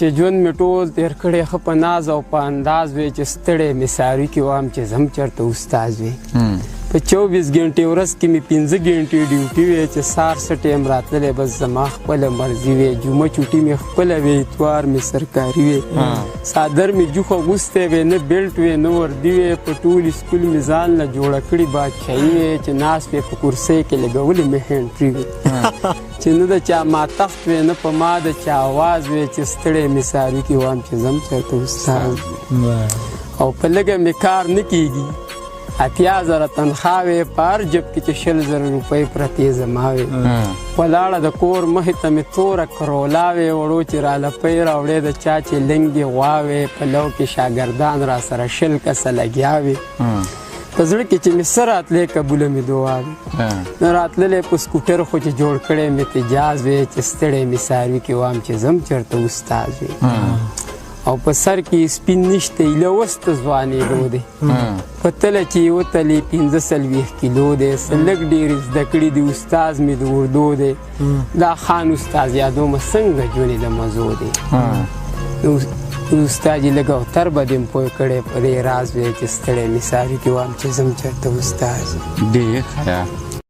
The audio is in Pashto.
چې ژوند مې ټول تېر کړی ښه په ناز او په انداز وی چې ستړی مې ساروي کې وام چې زم چېرته استاد وی په 24 ګنټې ورځ کې مې 15 ګنټې ډیوټي وی چې سهار څه ټایم راتللی بس زما خپله مرضي وی جمعه چوټي مې خپله وی اتوار مې سرکاري وی څادر مې جوخ اغوستی وی نه بیلټ وی نه وردي وی په ټول سکول مې ځان له جوړه کړي بادشاهي وی چې ناست وی په کرسۍ کې لګولې مې هینټري وی چې نه د چا ماتخت وی نه په ما د چا آواز وی چې ستړی مې ساروي کې وام چې زم چېرته استاد او په لږه مې کار نه کېږي 80,000 تنخوا وی په هر جب کې چې 100,000 روپۍ پرتې زما وی ولاړه د کور مخې ته مې توره کرولا وی وړو چې رالپۍ راوړې د چا چې لنګې غوا وی په لو کې شاګردان را سره 100 کسه لګیا وی په زړه کې چې مې څه راتلی قبوله مې دعا وي نه راتللی په سکوټر خو چې جوړ کړی مې تجاز وی چې ستړی مې ساروي کې وام چې زم چېرته استاد وي او په سر کې سپین نشته ایله وسته ځوانېدو دی په تله چې یې وتلې 45 کیلو دی څه لږ ډېر زده کړي دي استاز مې د اردو دی دا خان استاز یادومه څنګه ژوند د مزو دی استاد یې لږ اوتر به دې م پوه کړی په دې راز وی چې ستړی مې ساروي کې وام چې زم چېرته استاد ډېر ښه